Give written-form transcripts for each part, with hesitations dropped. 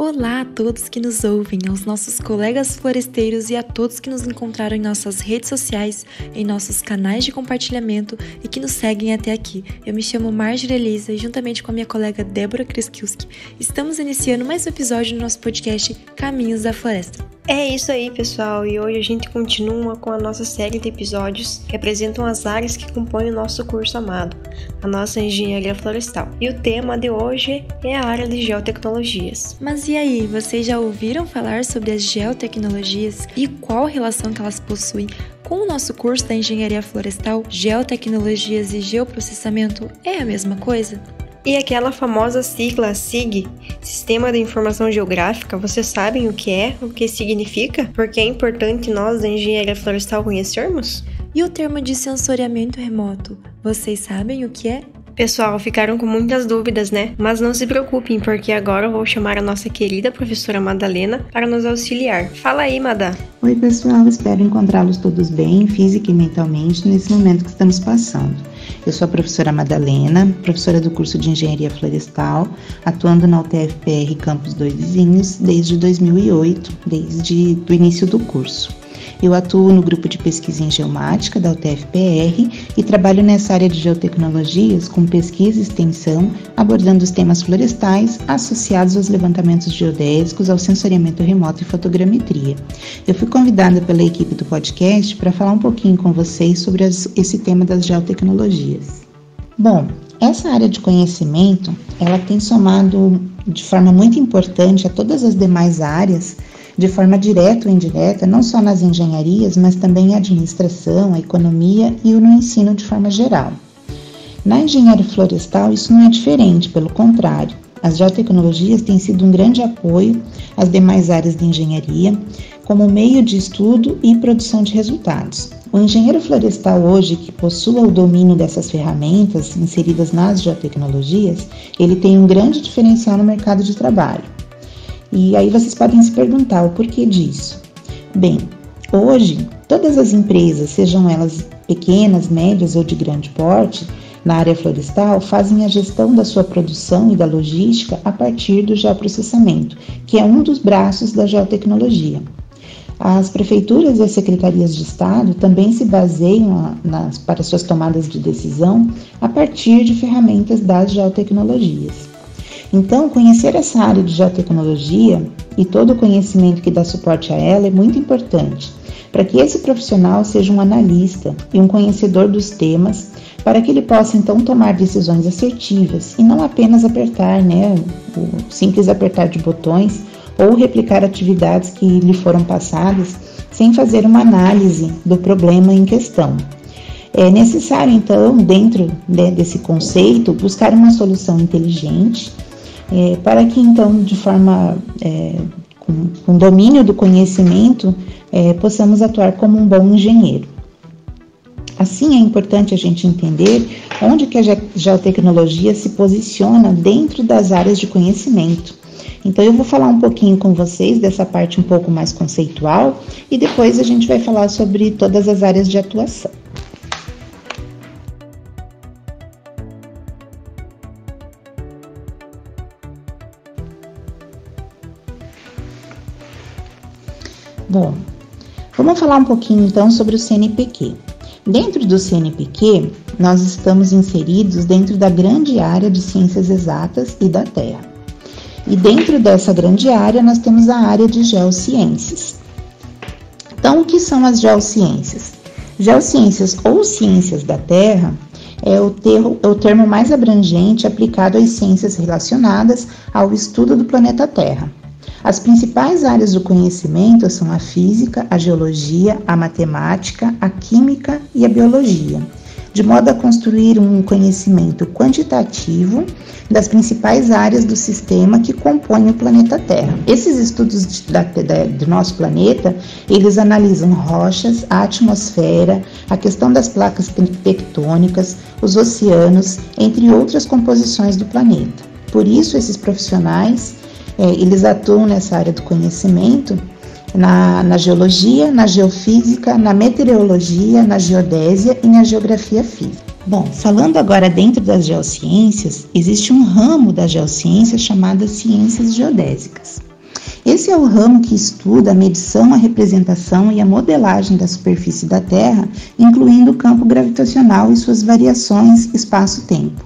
Olá a todos que nos ouvem, aos nossos colegas floresteiros e a todos que nos encontraram em nossas redes sociais, em nossos canais de compartilhamento e que nos seguem até aqui. Eu me chamo Marjorie Elisa e juntamente com a minha colega Débora Kriskiuski, estamos iniciando mais um episódio do nosso podcast Caminhos da Floresta. É isso aí, pessoal, e hoje a gente continua com a nossa série de episódios que apresentam as áreas que compõem o nosso curso amado, a nossa engenharia florestal. E o tema de hoje é a área de geotecnologias. Mas e aí, vocês já ouviram falar sobre as geotecnologias e qual relação que elas possuem com o nosso curso da engenharia florestal? Geotecnologias e geoprocessamento é a mesma coisa? E aquela famosa sigla SIG, Sistema de Informação Geográfica, vocês sabem o que significa? Porque é importante nós da engenharia florestal conhecermos? E o termo de sensoriamento remoto, vocês sabem o que é? Pessoal, ficaram com muitas dúvidas, né? Mas não se preocupem, porque agora eu vou chamar a nossa querida professora Madalena para nos auxiliar. Fala aí, Madá! Oi, pessoal, espero encontrá-los todos bem, física e mentalmente, nesse momento que estamos passando. Eu sou a professora Madalena, professora do curso de Engenharia Florestal, atuando na UTFPR Campus Dois Vizinhos desde 2008, desde o início do curso. Eu atuo no grupo de pesquisa em geomática da UTFPR e trabalho nessa área de geotecnologias com pesquisa e extensão, abordando os temas florestais associados aos levantamentos geodésicos, ao sensoriamento remoto e fotogrametria. Eu fui convidada pela equipe do podcast para falar um pouquinho com vocês sobre esse tema das geotecnologias. Bom, essa área de conhecimento, ela tem somado de forma muito importante a todas as demais áreas, de forma direta ou indireta, não só nas engenharias, mas também a administração, a economia e no ensino de forma geral. Na engenharia florestal, isso não é diferente, pelo contrário. As geotecnologias têm sido um grande apoio às demais áreas de engenharia, como meio de estudo e produção de resultados. O engenheiro florestal hoje, que possua o domínio dessas ferramentas inseridas nas geotecnologias, ele tem um grande diferencial no mercado de trabalho. E aí vocês podem se perguntar o porquê disso. Bem, hoje todas as empresas, sejam elas pequenas, médias ou de grande porte, na área florestal, fazem a gestão da sua produção e da logística a partir do geoprocessamento, que é um dos braços da geotecnologia. As prefeituras e as secretarias de Estado também se baseiam para suas tomadas de decisão a partir de ferramentas das geotecnologias. Então, conhecer essa área de geotecnologia e todo o conhecimento que dá suporte a ela é muito importante, para que esse profissional seja um analista e um conhecedor dos temas, para que ele possa então tomar decisões assertivas e não apenas apertar, o simples apertar de botões ou replicar atividades que lhe foram passadas sem fazer uma análise do problema em questão. É necessário então, dentro desse conceito, buscar uma solução inteligente, para que então, de forma, com domínio do conhecimento, possamos atuar como um bom engenheiro. Assim, é importante a gente entender onde que a geotecnologia se posiciona dentro das áreas de conhecimento. Então, eu vou falar um pouquinho com vocês dessa parte um pouco mais conceitual e depois a gente vai falar sobre todas as áreas de atuação. Bom, vamos falar um pouquinho então sobre o CNPq. Dentro do CNPq, nós estamos inseridos dentro da grande área de ciências exatas e da Terra. E dentro dessa grande área, nós temos a área de geociências. Então, o que são as geociências? Geociências ou ciências da Terra é o termo mais abrangente aplicado às ciências relacionadas ao estudo do planeta Terra. As principais áreas do conhecimento são a física, a geologia, a matemática, a química e a biologia, de modo a construir um conhecimento quantitativo das principais áreas do sistema que compõem o planeta Terra. Esses estudos do nosso planeta, eles analisam rochas, a atmosfera, a questão das placas tectônicas, os oceanos, entre outras composições do planeta. Por isso, esses profissionais eles atuam nessa área do conhecimento, na geologia, na geofísica, na meteorologia, na geodésia e na geografia física. Bom, falando agora dentro das geociências, existe um ramo das geociências chamado ciências geodésicas. Esse é o ramo que estuda a medição, a representação e a modelagem da superfície da Terra, incluindo o campo gravitacional e suas variações espaço-tempo.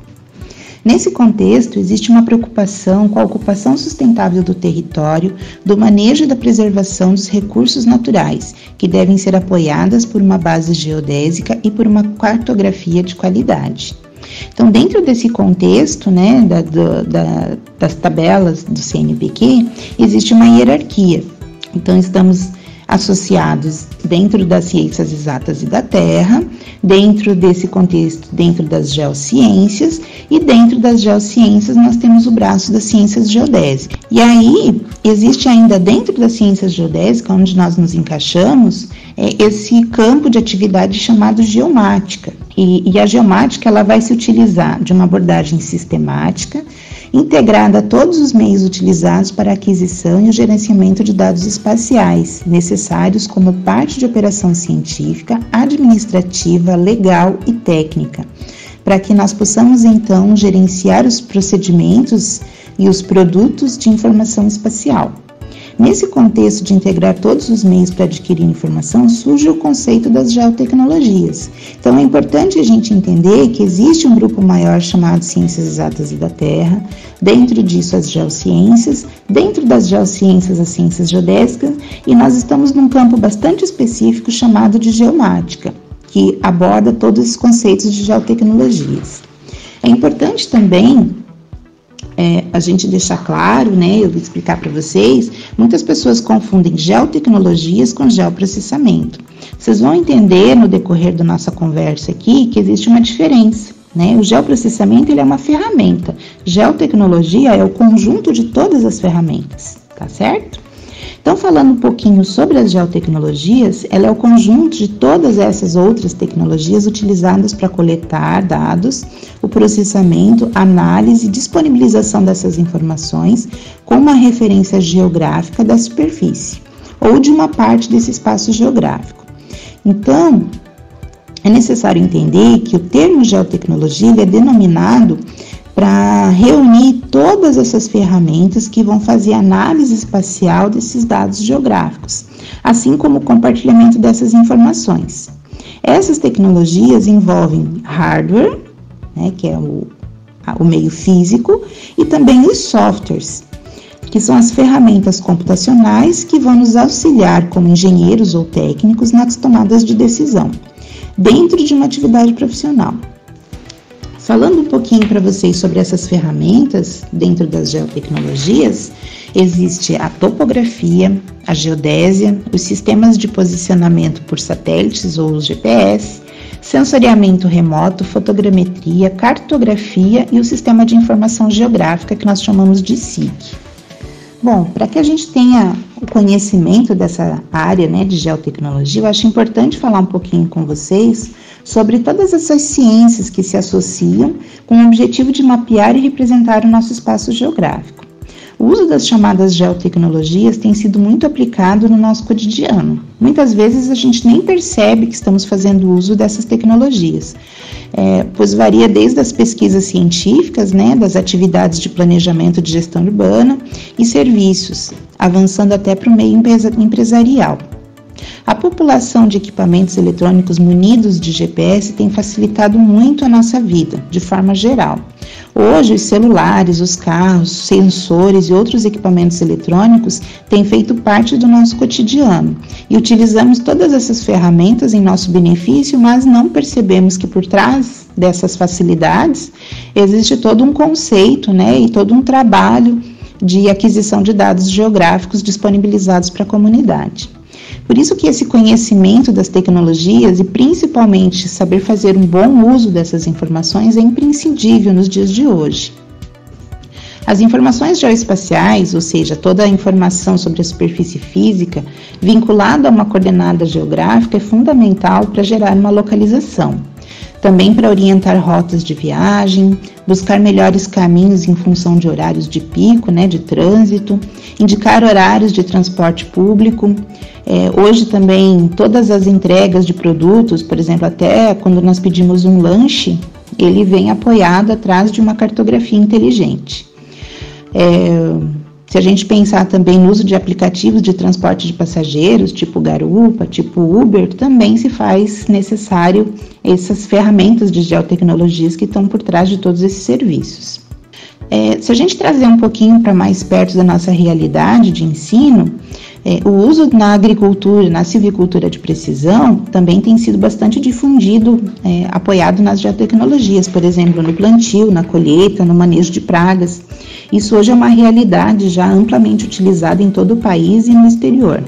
Nesse contexto, existe uma preocupação com a ocupação sustentável do território, do manejo e da preservação dos recursos naturais, que devem ser apoiadas por uma base geodésica e por uma cartografia de qualidade. Então, dentro desse contexto, né, das tabelas do CNPq, existe uma hierarquia. Então, estamos associados dentro das ciências exatas e da Terra, dentro desse contexto, dentro das geociências, e dentro das geociências nós temos o braço das ciências geodésicas. E aí, existe ainda dentro das ciências geodésicas, onde nós nos encaixamos, esse campo de atividade chamado geomática. E a geomática ela vai se utilizar de uma abordagem sistemática, integrada a todos os meios utilizados para a aquisição e o gerenciamento de dados espaciais, necessários como parte de operação científica, administrativa, legal e técnica, para que nós possamos então gerenciar os procedimentos e os produtos de informação espacial. Nesse contexto de integrar todos os meios para adquirir informação, surge o conceito das geotecnologias. Então, é importante a gente entender que existe um grupo maior chamado Ciências Exatas e da Terra, dentro disso as geociências, dentro das geociências as ciências geodésicas, e nós estamos num campo bastante específico chamado de geomática, que aborda todos esses conceitos de geotecnologias. É importante também a gente deixar claro, né, eu vou explicar para vocês, muitas pessoas confundem geotecnologias com geoprocessamento. Vocês vão entender no decorrer da nossa conversa aqui que existe uma diferença, né? O geoprocessamento ele é uma ferramenta, geotecnologia é o conjunto de todas as ferramentas, tá certo? Então, falando um pouquinho sobre as geotecnologias, ela é o conjunto de todas essas outras tecnologias utilizadas para coletar dados, o processamento, análise e disponibilização dessas informações com uma referência geográfica da superfície ou de uma parte desse espaço geográfico. Então, é necessário entender que o termo geotecnologia ele é denominado para reunir todas essas ferramentas que vão fazer análise espacial desses dados geográficos, assim como o compartilhamento dessas informações. Essas tecnologias envolvem hardware, né, que é o meio físico, e também os softwares, que são as ferramentas computacionais que vão nos auxiliar como engenheiros ou técnicos nas tomadas de decisão, dentro de uma atividade profissional. Falando um pouquinho para vocês sobre essas ferramentas dentro das geotecnologias, existe a topografia, a geodésia, os sistemas de posicionamento por satélites ou os GPS, sensoriamento remoto, fotogrametria, cartografia e o sistema de informação geográfica que nós chamamos de SIG. Bom, para que a gente tenha o conhecimento dessa área, né, de geotecnologia, eu acho importante falar um pouquinho com vocês sobre todas essas ciências que se associam com o objetivo de mapear e representar o nosso espaço geográfico. O uso das chamadas geotecnologias tem sido muito aplicado no nosso cotidiano. Muitas vezes a gente nem percebe que estamos fazendo uso dessas tecnologias, pois varia desde as pesquisas científicas, né, das atividades de planejamento de gestão urbana e serviços, avançando até para o meio empresarial. A população de equipamentos eletrônicos munidos de GPS tem facilitado muito a nossa vida, de forma geral. Hoje, os celulares, os carros, sensores e outros equipamentos eletrônicos têm feito parte do nosso cotidiano e utilizamos todas essas ferramentas em nosso benefício, mas não percebemos que por trás dessas facilidades existe todo um conceito, né, e todo um trabalho de aquisição de dados geográficos disponibilizados para a comunidade. Por isso que esse conhecimento das tecnologias e principalmente saber fazer um bom uso dessas informações é imprescindível nos dias de hoje. As informações geoespaciais, ou seja, toda a informação sobre a superfície física vinculada a uma coordenada geográfica é fundamental para gerar uma localização. Também para orientar rotas de viagem, buscar melhores caminhos em função de horários de pico, né, de trânsito, indicar horários de transporte público. Hoje também todas as entregas de produtos, por exemplo, até quando nós pedimos um lanche, ele vem apoiado atrás de uma cartografia inteligente. Se a gente pensar também no uso de aplicativos de transporte de passageiros, tipo Garupa, tipo Uber, também se faz necessário essas ferramentas de geotecnologias que estão por trás de todos esses serviços. Se a gente trazer um pouquinho para mais perto da nossa realidade de ensino, o uso na agricultura, na silvicultura de precisão, também tem sido bastante difundido, apoiado nas geotecnologias, por exemplo, no plantio, na colheita, no manejo de pragas. Isso hoje é uma realidade já amplamente utilizada em todo o país e no exterior.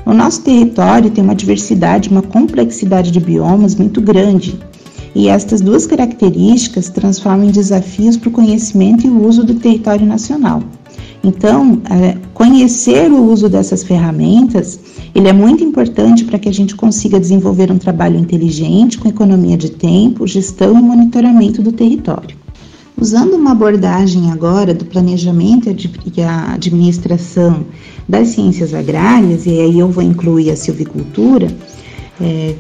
O nosso território tem uma diversidade, uma complexidade de biomas muito grande, e estas duas características transformam em desafios para o conhecimento e o uso do território nacional. Então, conhecer o uso dessas ferramentas, ele é muito importante para que a gente consiga desenvolver um trabalho inteligente, com economia de tempo, gestão e monitoramento do território. Usando uma abordagem agora do planejamento e a administração das ciências agrárias, e aí eu vou incluir a silvicultura,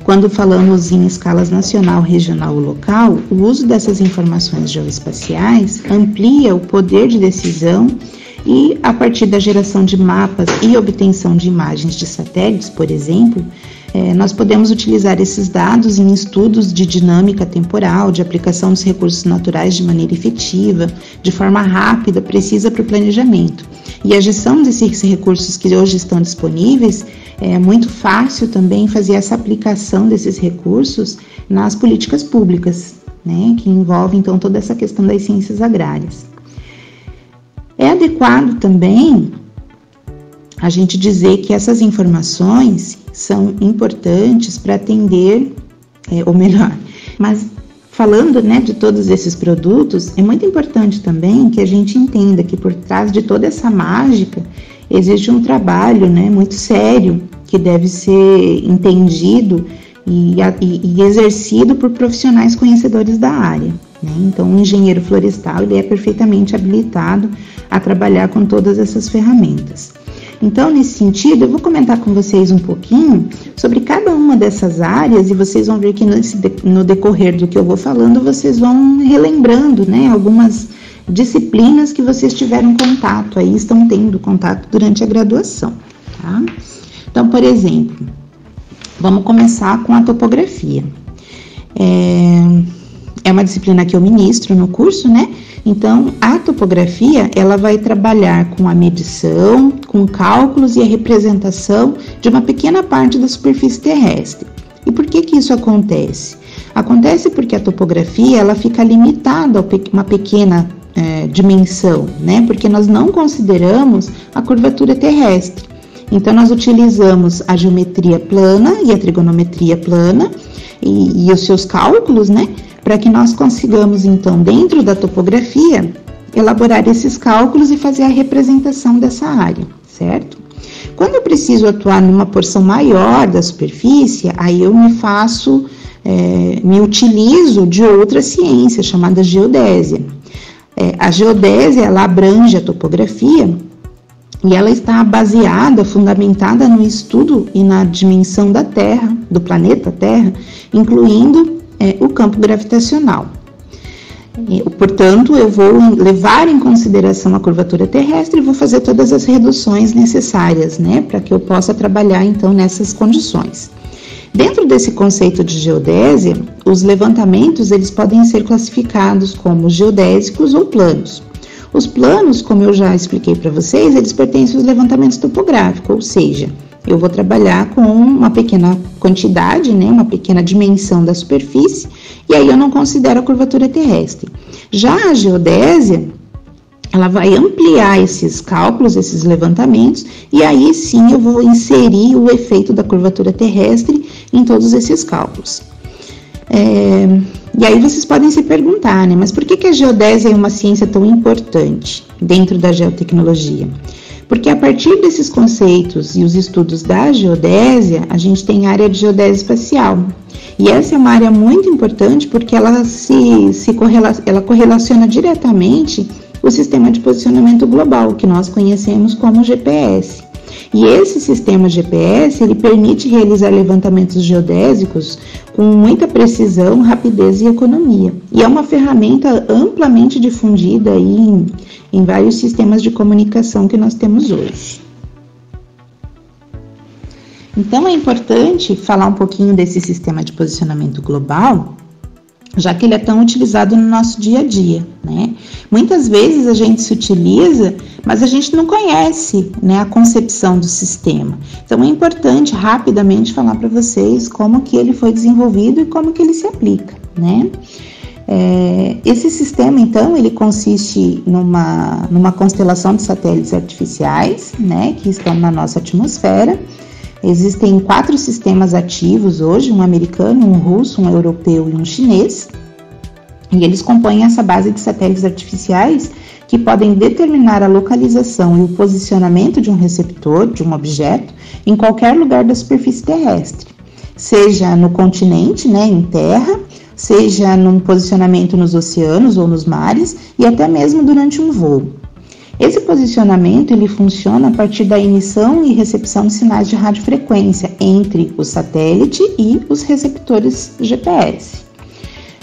quando falamos em escalas nacional, regional ou local, o uso dessas informações geoespaciais amplia o poder de decisão e, a partir da geração de mapas e obtenção de imagens de satélites, por exemplo, nós podemos utilizar esses dados em estudos de dinâmica temporal, de aplicação dos recursos naturais de maneira efetiva, de forma rápida, precisa para o planejamento. E a gestão desses recursos que hoje estão disponíveis, é muito fácil também fazer essa aplicação desses recursos nas políticas públicas, né, que envolve então toda essa questão das ciências agrárias. É adequado também a gente dizer que essas informações são importantes para atender, ou melhor, mas falando, né, de todos esses produtos, é muito importante também que a gente entenda que por trás de toda essa mágica existe um trabalho, né, muito sério que deve ser entendido e exercido por profissionais conhecedores da área, né? Então, o engenheiro florestal ele é perfeitamente habilitado a trabalhar com todas essas ferramentas. Então, nesse sentido, eu vou comentar com vocês um pouquinho sobre cada uma dessas áreas e vocês vão ver que no decorrer do que eu vou falando, vocês vão relembrando, né, algumas disciplinas que vocês tiveram contato, aí estão tendo contato durante a graduação, tá? Então, por exemplo, vamos começar com a topografia. É uma disciplina que eu ministro no curso, né? Então, a topografia, ela vai trabalhar com a medição, com cálculos e a representação de uma pequena parte da superfície terrestre. E por que isso acontece? Acontece porque a topografia, ela fica limitada a uma pequena dimensão, né? Porque nós não consideramos a curvatura terrestre. Então, nós utilizamos a geometria plana e a trigonometria plana e os seus cálculos, né? Para que nós consigamos, então, dentro da topografia, elaborar esses cálculos e fazer a representação dessa área, certo? Quando eu preciso atuar numa porção maior da superfície, aí eu me utilizo de outra ciência chamada geodésia. A geodésia, ela abrange a topografia e ela está baseada, fundamentada no estudo e na dimensão da Terra, do planeta Terra, incluindo o campo gravitacional. Portanto, eu vou levar em consideração a curvatura terrestre e vou fazer todas as reduções necessárias, né, para que eu possa trabalhar, então, nessas condições. Dentro desse conceito de geodésia, os levantamentos, eles podem ser classificados como geodésicos ou planos. Os planos, como eu já expliquei para vocês, eles pertencem aos levantamentos topográficos, ou seja, eu vou trabalhar com uma pequena quantidade, né, uma pequena dimensão da superfície, e aí eu não considero a curvatura terrestre. Já a geodésia, ela vai ampliar esses cálculos, esses levantamentos, e aí sim eu vou inserir o efeito da curvatura terrestre em todos esses cálculos. E aí vocês podem se perguntar, né, mas por que a geodésia é uma ciência tão importante dentro da geotecnologia? Porque a partir desses conceitos e os estudos da geodésia, a gente tem a área de geodésia espacial. E essa é uma área muito importante porque ela ela correlaciona diretamente o sistema de posicionamento global, que nós conhecemos como GPS. E esse sistema GPS, ele permite realizar levantamentos geodésicos com muita precisão, rapidez e economia. E é uma ferramenta amplamente difundida aí em vários sistemas de comunicação que nós temos hoje. Então é importante falar um pouquinho desse sistema de posicionamento global, já que ele é tão utilizado no nosso dia a dia, né? Muitas vezes a gente se utiliza, mas a gente não conhece, né, a concepção do sistema. Então é importante rapidamente falar para vocês como que ele foi desenvolvido e como que ele se aplica, né? Esse sistema, então, ele consiste numa constelação de satélites artificiais, né, que estão na nossa atmosfera. Existem 4 sistemas ativos hoje, um americano, um russo, um europeu e um chinês. E eles compõem essa base de satélites artificiais que podem determinar a localização e o posicionamento de um receptor, de um objeto, em qualquer lugar da superfície terrestre. Seja no continente, né, em terra, seja num posicionamento nos oceanos ou nos mares e até mesmo durante um voo. Esse posicionamento ele funciona a partir da emissão e recepção de sinais de radiofrequência entre o satélite e os receptores GPS.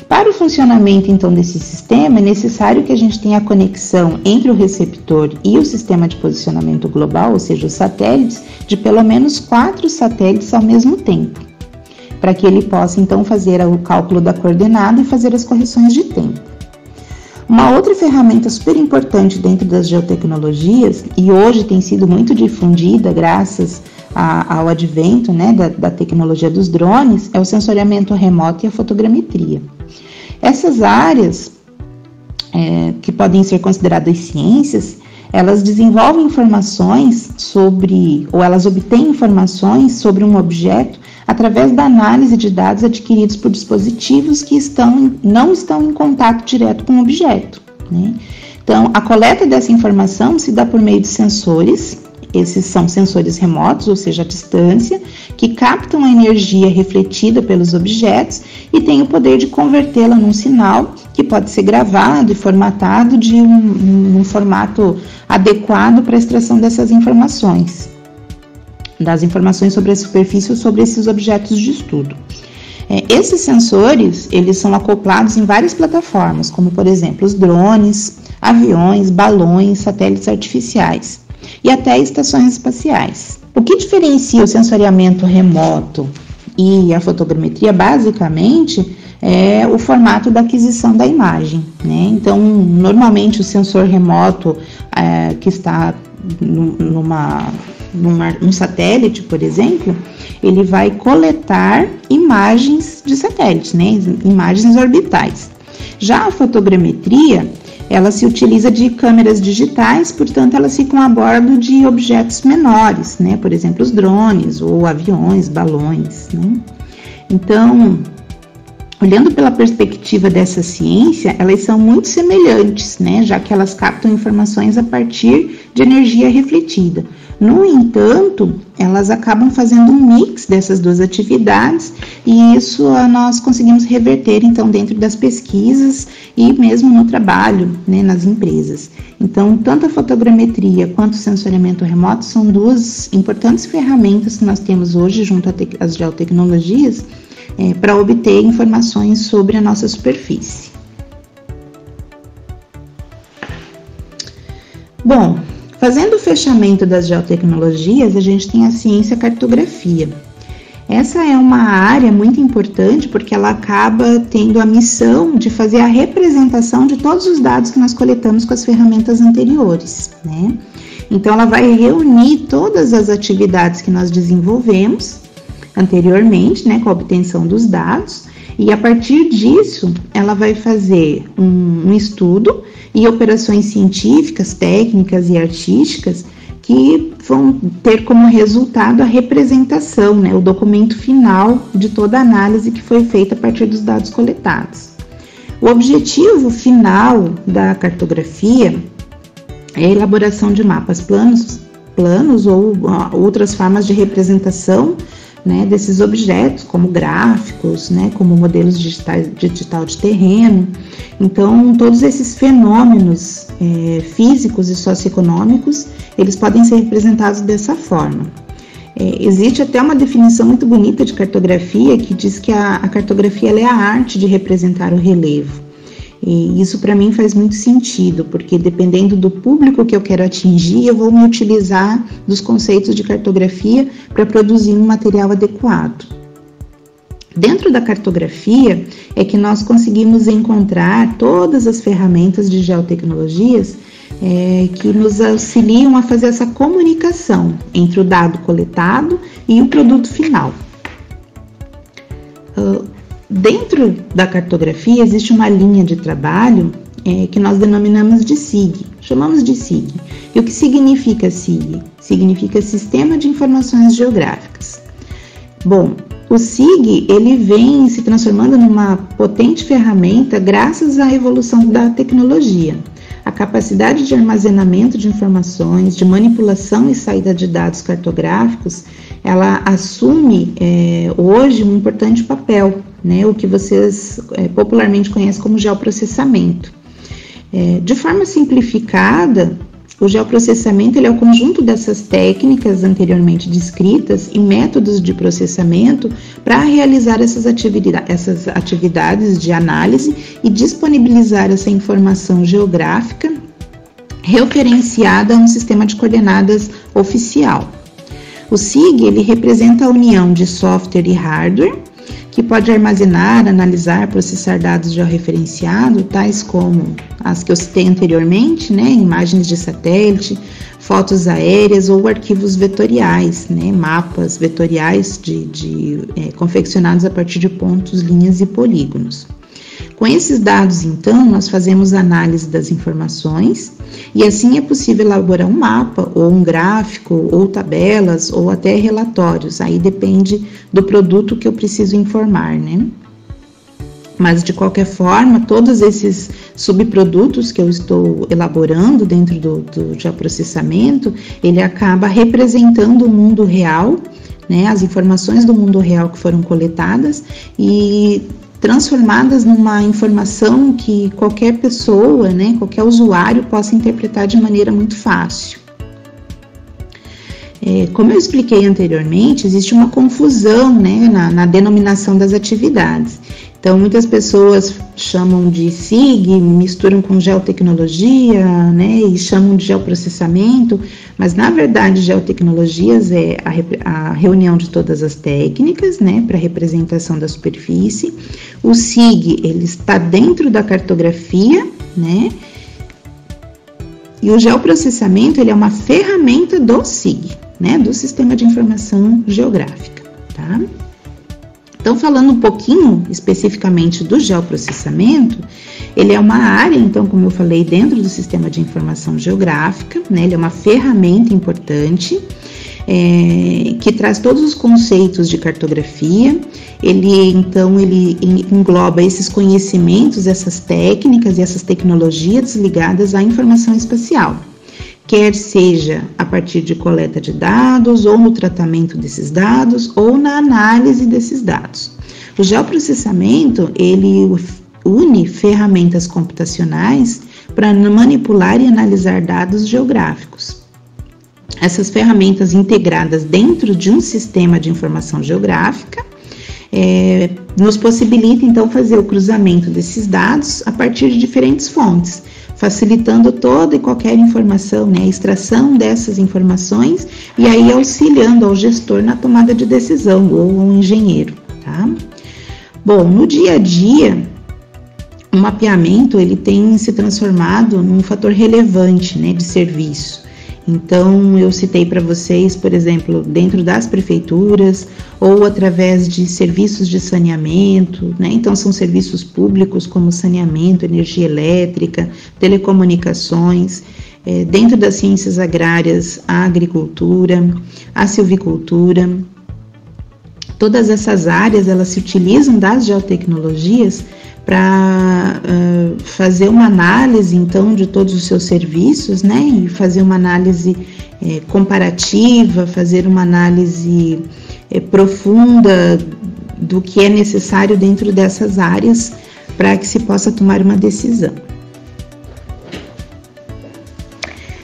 Para o funcionamento então desse sistema, é necessário que a gente tenha a conexão entre o receptor e o sistema de posicionamento global, ou seja, os satélites, de pelo menos 4 satélites ao mesmo tempo, para que ele possa então fazer o cálculo da coordenada e fazer as correções de tempo. Uma outra ferramenta super importante dentro das geotecnologias, e hoje tem sido muito difundida graças ao advento, né, da tecnologia dos drones, é o sensoriamento remoto e a fotogrametria. Essas áreas, que podem ser consideradas ciências, elas desenvolvem informações ou elas obtêm informações sobre um objeto através da análise de dados adquiridos por dispositivos que não estão em contato direto com o objeto, né? Então, a coleta dessa informação se dá por meio de sensores. Esses são sensores remotos, ou seja, à distância, que captam a energia refletida pelos objetos e têm o poder de convertê-la num sinal que pode ser gravado e formatado de um formato adequado para a extração dessas informações, das informações sobre a superfície ou sobre esses objetos de estudo. Esses sensores, eles são acoplados em várias plataformas, como por exemplo os drones, aviões, balões, satélites artificiais e até estações espaciais. O que diferencia o sensoriamento remoto e a fotogrametria, basicamente, é o formato da aquisição da imagem, né? Então, normalmente o sensor remoto que está num satélite, por exemplo, ele vai coletar imagens de satélites, né? Imagens orbitais. Já a fotogrametria, ela se utiliza de câmeras digitais, portanto, elas ficam a bordo de objetos menores, né? Por exemplo, os drones ou aviões, balões, né? Então, olhando pela perspectiva dessa ciência, elas são muito semelhantes, né? Já que elas captam informações a partir de energia refletida. No entanto, elas acabam fazendo um mix dessas duas atividades e isso nós conseguimos reverter, então, dentro das pesquisas e mesmo no trabalho, né, nas empresas. Então, tanto a fotogrametria quanto o sensoriamento remoto são duas importantes ferramentas que nós temos hoje junto às geotecnologias para obter informações sobre a nossa superfície. Bom, fazendo o fechamento das geotecnologias, a gente tem a ciência-cartografia. Essa é uma área muito importante porque ela acaba tendo a missão de fazer a representação de todos os dados que nós coletamos com as ferramentas anteriores, né? Então, ela vai reunir todas as atividades que nós desenvolvemos anteriormente, né, com a obtenção dos dados, e a partir disso, ela vai fazer um estudo e operações científicas, técnicas e artísticas que vão ter como resultado a representação, né, o documento final de toda a análise que foi feita a partir dos dados coletados. O objetivo final da cartografia é a elaboração de mapas planos ou outras formas de representação, né, desses objetos, como gráficos, né, como modelos digital de terreno. Então, todos esses fenômenos físicos e socioeconômicos, eles podem ser representados dessa forma. Existe até uma definição muito bonita de cartografia que diz que a cartografia ela é a arte de representar o relevo. E isso para mim faz muito sentido, porque dependendo do público que eu quero atingir, eu vou me utilizar dos conceitos de cartografia para produzir um material adequado. Dentro da cartografia é que nós conseguimos encontrar todas as ferramentas de geotecnologias que nos auxiliam a fazer essa comunicação entre o dado coletado e o produto final. Dentro da cartografia existe uma linha de trabalho que nós denominamos de SIG, chamamos de SIG. E o que significa SIG? Significa Sistema de Informações Geográficas. Bom, o SIG ele vem se transformando numa potente ferramenta graças à evolução da tecnologia. A capacidade de armazenamento de informações, de manipulação e saída de dados cartográficos, ela assume hoje um importante papel, né, o que vocês popularmente conhecem como geoprocessamento. De forma simplificada, o geoprocessamento ele é o conjunto dessas técnicas anteriormente descritas e métodos de processamento para realizar essas atividades de análise e disponibilizar essa informação geográfica referenciada a um sistema de coordenadas oficial. O SIG ele representa a união de software e hardware, que pode armazenar, analisar, processar dados georreferenciados, tais como as que eu citei anteriormente, né, imagens de satélite, fotos aéreas ou arquivos vetoriais, né, mapas vetoriais confeccionados a partir de pontos, linhas e polígonos. Com esses dados, então, nós fazemos análise das informações e assim é possível elaborar um mapa, ou um gráfico, ou tabelas, ou até relatórios. Aí depende do produto que eu preciso informar, né? Mas, de qualquer forma, todos esses subprodutos que eu estou elaborando dentro do geoprocessamento, ele acaba representando o mundo real, né? As informações do mundo real que foram coletadas e transformadas numa informação que qualquer pessoa, né, qualquer usuário possa interpretar de maneira muito fácil. Como eu expliquei anteriormente, existe uma confusão, né, na denominação das atividades. Então, muitas pessoas chamam de SIG, misturam com geotecnologia, né, e chamam de geoprocessamento, mas na verdade geotecnologias é a reunião de todas as técnicas, né, para representação da superfície. O SIG, ele está dentro da cartografia, né, e o geoprocessamento, ele é uma ferramenta do SIG, né, do Sistema de Informação Geográfica, tá? Então, falando um pouquinho especificamente do geoprocessamento, ele é uma área, então, como eu falei, dentro do Sistema de Informação Geográfica, né? Ele é uma ferramenta importante que traz todos os conceitos de cartografia. Ele engloba esses conhecimentos, essas técnicas e essas tecnologias ligadas à informação espacial, quer seja a partir de coleta de dados, ou no tratamento desses dados, ou na análise desses dados. O geoprocessamento, ele une ferramentas computacionais para manipular e analisar dados geográficos. Essas ferramentas integradas dentro de um sistema de informação geográfica nos possibilita, então, fazer o cruzamento desses dados a partir de diferentes fontes, facilitando toda e qualquer informação, né, a extração dessas informações e aí auxiliando ao gestor na tomada de decisão ou ao engenheiro, tá? Bom, no dia a dia, o mapeamento ele tem se transformado num fator relevante, né, de serviço. Então, eu citei para vocês, por exemplo, dentro das prefeituras ou através de serviços de saneamento, né? Então, são serviços públicos como saneamento, energia elétrica, telecomunicações, dentro das ciências agrárias, a agricultura, a silvicultura. Todas essas áreas, elas se utilizam das geotecnologias para fazer uma análise, então, de todos os seus serviços, né, e fazer uma análise comparativa, fazer uma análise profunda do que é necessário dentro dessas áreas para que se possa tomar uma decisão.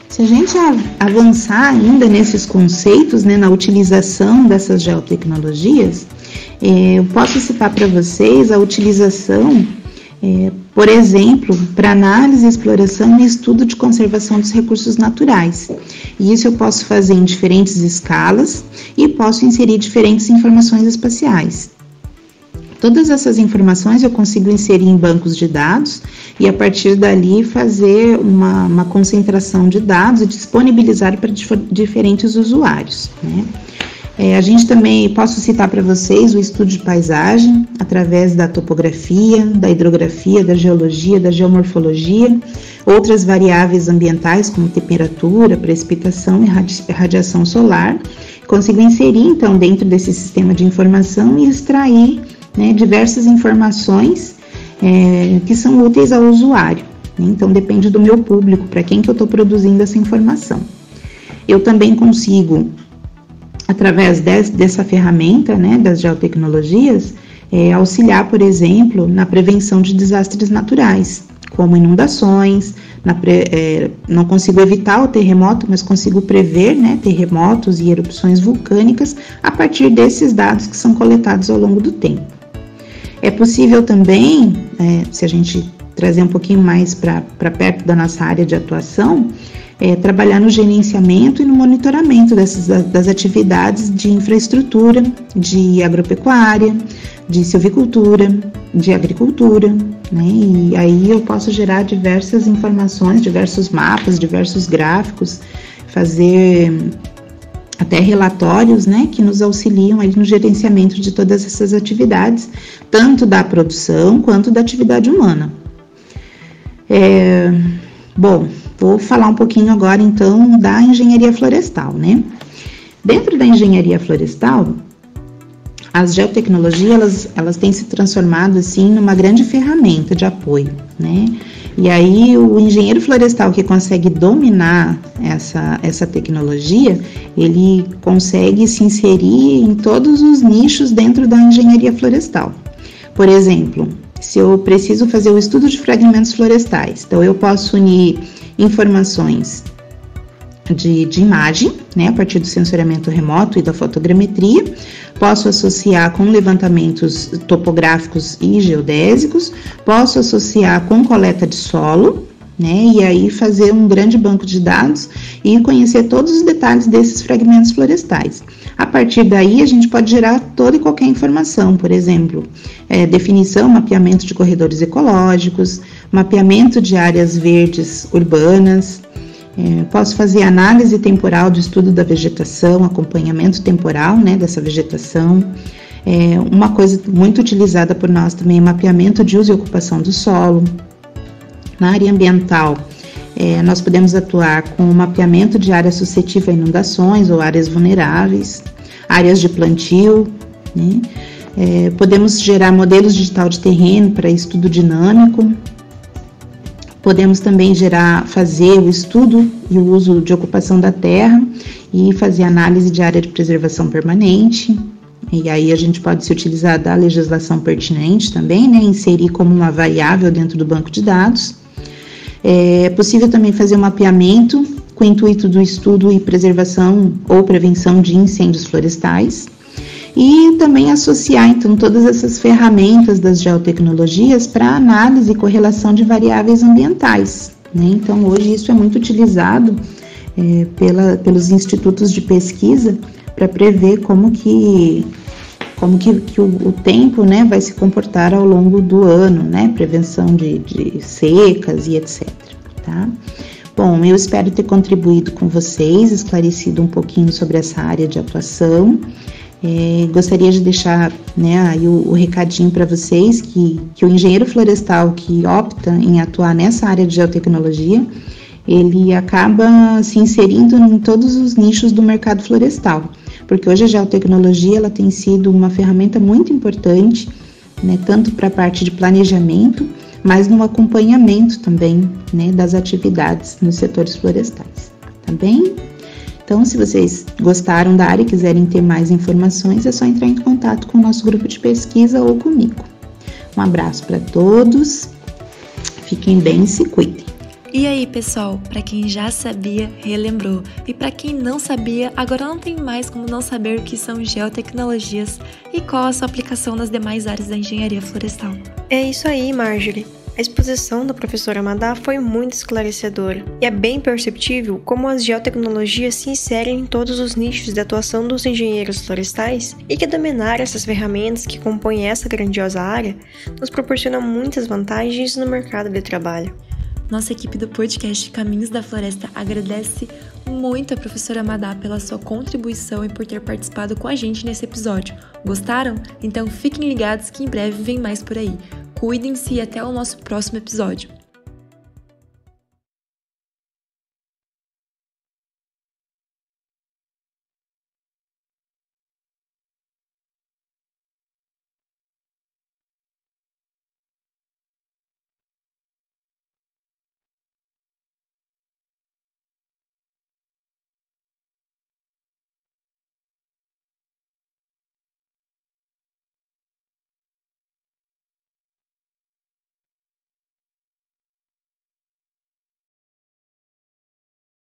Se a gente avançar ainda nesses conceitos, né, na utilização dessas geotecnologias, eu posso citar para vocês a utilização, por exemplo, para análise, exploração e estudo de conservação dos recursos naturais. E isso eu posso fazer em diferentes escalas e posso inserir diferentes informações espaciais. Todas essas informações eu consigo inserir em bancos de dados e a partir dali fazer uma concentração de dados e disponibilizar para diferentes usuários, né? A gente também, posso citar para vocês o estudo de paisagem através da topografia, da hidrografia, da geologia, da geomorfologia, outras variáveis ambientais como temperatura, precipitação e radiação solar. Consigo inserir então dentro desse sistema de informação e extrair, né, diversas informações que são úteis ao usuário, né? Então depende do meu público, para quem que eu estou produzindo essa informação. Eu também consigo, através dessa ferramenta, né, das geotecnologias, auxiliar, por exemplo, na prevenção de desastres naturais, como inundações. Não consigo evitar o terremoto, mas consigo prever, né, terremotos e erupções vulcânicas a partir desses dados que são coletados ao longo do tempo. É possível também, se a gente trazer um pouquinho mais para perto da nossa área de atuação, trabalhar no gerenciamento e no monitoramento das atividades de infraestrutura, de agropecuária, de silvicultura, de agricultura, né? E aí eu posso gerar diversas informações, diversos mapas, diversos gráficos, fazer até relatórios, né, que nos auxiliam aí no gerenciamento de todas essas atividades, tanto da produção quanto da atividade humana. Bom, vou falar um pouquinho agora, então, da engenharia florestal, né? Dentro da engenharia florestal, as geotecnologias, elas têm se transformado, assim, numa grande ferramenta de apoio, né? E aí, o engenheiro florestal que consegue dominar essa tecnologia, ele consegue se inserir em todos os nichos dentro da engenharia florestal. Por exemplo, se eu preciso fazer o estudo de fragmentos florestais, então eu posso unir informações de imagem, né, a partir do sensoriamento remoto e da fotogrametria, posso associar com levantamentos topográficos e geodésicos, posso associar com coleta de solo, né, e aí fazer um grande banco de dados e conhecer todos os detalhes desses fragmentos florestais. A partir daí, a gente pode gerar toda e qualquer informação, por exemplo, definição, mapeamento de corredores ecológicos, mapeamento de áreas verdes urbanas. Posso fazer análise temporal do estudo da vegetação, acompanhamento temporal, né, dessa vegetação. Uma coisa muito utilizada por nós também é mapeamento de uso e ocupação do solo. Na área ambiental, nós podemos atuar com o mapeamento de áreas suscetíveis a inundações ou áreas vulneráveis, áreas de plantio, né? Podemos gerar modelos digital de terreno para estudo dinâmico. Podemos também fazer o estudo e o uso de ocupação da terra e fazer análise de área de preservação permanente. E aí a gente pode se utilizar da legislação pertinente também, né? Inserir como uma variável dentro do banco de dados. É possível também fazer um mapeamento com o intuito do estudo e preservação ou prevenção de incêndios florestais. E também associar, então, todas essas ferramentas das geotecnologias para análise e correlação de variáveis ambientais, né? Então, hoje isso é muito utilizado pelos institutos de pesquisa para prever como que o tempo, né, vai se comportar ao longo do ano, né? Prevenção de secas e etc, tá? Bom, eu espero ter contribuído com vocês, esclarecido um pouquinho sobre essa área de atuação. Gostaria de deixar, né, aí o recadinho para vocês que o engenheiro florestal que opta em atuar nessa área de geotecnologia, ele acaba se inserindo em todos os nichos do mercado florestal, porque hoje a geotecnologia ela tem sido uma ferramenta muito importante né, tanto para a parte de planejamento, mas no acompanhamento também, né, das atividades nos setores florestais, tá bem? Então, se vocês gostaram da área e quiserem ter mais informações, é só entrar em contato com o nosso grupo de pesquisa ou comigo. Um abraço para todos, fiquem bem e se cuidem. E aí, pessoal, para quem já sabia, relembrou. E para quem não sabia, agora não tem mais como não saber o que são geotecnologias e qual a sua aplicação nas demais áreas da engenharia florestal. É isso aí, Marjorie. A exposição da professora Madá foi muito esclarecedora e é bem perceptível como as geotecnologias se inserem em todos os nichos de atuação dos engenheiros florestais e que dominar essas ferramentas que compõem essa grandiosa área nos proporciona muitas vantagens no mercado de trabalho. Nossa equipe do podcast Caminhos da Floresta agradece muito a professora Madá pela sua contribuição e por ter participado com a gente nesse episódio. Gostaram? Então fiquem ligados que em breve vem mais por aí. Cuidem-se e até o nosso próximo episódio.